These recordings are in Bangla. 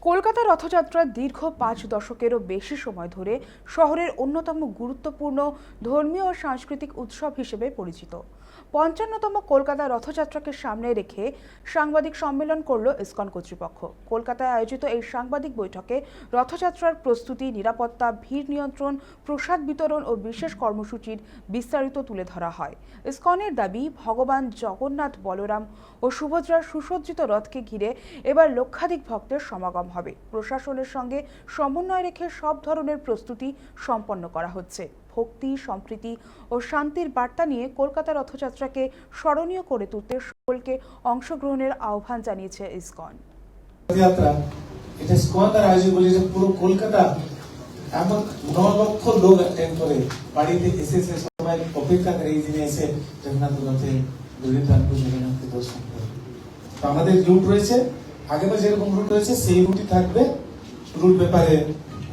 কলকাতা রথযাত্রা দীর্ঘ ৫ দশকেরও বেশি সময় ধরে শহরের অন্যতম গুরুত্বপূর্ণ ধর্মীয় ও সাংস্কৃতিক উৎসব হিসেবে পরিচিত। ৫৫তম কলকাতা রথযাত্রাকে সামনে রেখে সাংবাদিক সম্মেলন করল ইসকন কর্তৃপক্ষ। কলকাতায় আয়োজিত এই সাংবাদিক বৈঠকে রথযাত্রার প্রস্তুতি, নিরাপত্তা, ভিড় নিয়ন্ত্রণ, প্রসাদ বিতরণ ও বিশেষ কর্মসূচির বিস্তারিত তুলে ধরা হয়। ইসকনের দাবি, ভগবান জগন্নাথ, বলরাম ও সুভদ্রার সুসজ্জিত রথকে ঘিরে এবার লক্ষাধিক ভক্তের সমাগম হবে। প্রশাসনের সঙ্গে সমন্বয় রেখে সব ধরনের প্রস্তুতি সম্পন্ন করা হচ্ছে। ভক্তি, সম্প্রীতি ও শান্তির বার্তা নিয়ে কলকাতা রথযাত্রাকে স্মরণীয় করে তুলতে সকলকে অংশগ্রহণের আহ্বান জানিয়েছে ইসকন। রথযাত্রা এটা ইসকন আর আয়োজন বলে যে পুরো কলকাতা এমন 9 লক্ষ লোক অ্যাটেন্ড করে, বাড়িতে এসে সবাই অপেক্ষা করে এই দিনে এসে জগন্নাথ রথে জগন্নাথকে দর্শন করে। তো আমাদের রুট রয়েছে, আগেবার যেরকম রুট রয়েছে সেই রুটই থাকবে। রুট ব্যাপারে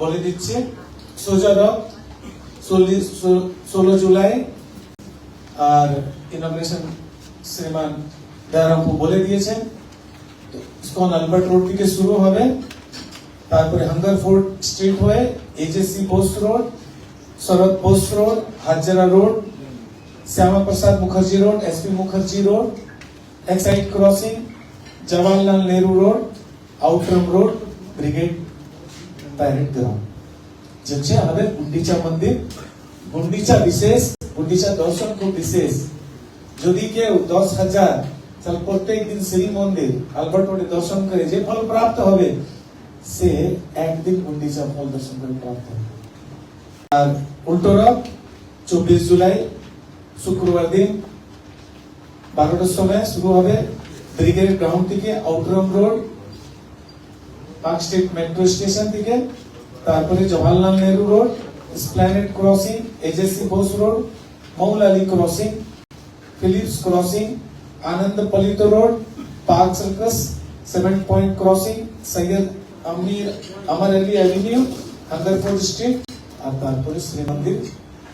বলে দিচ্ছে, সোজা রথ 16 জুলাই আর ইনগ্রেশন শ্রীমান দয়ারামপু বলে দিয়েছেন। ইসকন আলবার্ট রোড থেকে শুরু হবে, তারপরে হাঙ্গার ফোর্ট স্ট্রিট হয়ে AJC Bose road, Sarat Bose road, Hazra road, Shyama Prasad Mukherjee road, SP Mukherjee road, Exide crossing, Jawaharlal Nehru road, Outram road, brigade parade ground. जिनसे हमें गुंडीचा मंदिर, गुंडीचा विशेष, गुंडीचा दर्शन खूब विशेष। যদি কেউ 10,000 তাহলে প্রত্যেক দিন শ্রী মন্দির আলবার্ট রোডে দর্শন করে যে ফল প্রাপ্ত হবে, সে একদিন গুন্ডিচা ফল দর্শন করে প্রাপ্ত হবে। আর উল্টো রথ 24 জুলাই শুক্রবার দিন 12টার সময় শুরু হবে ব্রিগেড গ্রাউন্ড থেকে, Outram road, Park Street metro station থেকে, তারপরে Jawaharlal Nehru road, Esplanade crossing, AJC Bose road, Moulali crossing, Philips crossing, Anand Palit road, Park Circus, 7 point crossing, Syed Amir Ali avenue, Hungerford street और तारपरे श्री मंदिर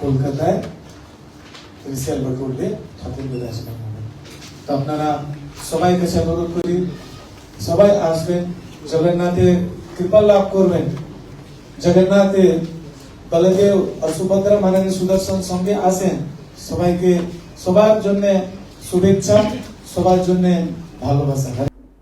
কলকাতায় রিসেলবার্ট রোডে ঠাকুর বিরাজমান হবে। তো আপনারা সবাই কাছে অনুরোধ করি, সবাই আসবেন, জগন্নাথের কৃপা লাভ করবেন। জগন্নাথে বলদেব আর সুভদ্রা মহারানীর সুদর্শন সঙ্গে আসেন। সবাইকে সবার জন্য শুভেচ্ছা, সবার জন্য ভালোবাসা।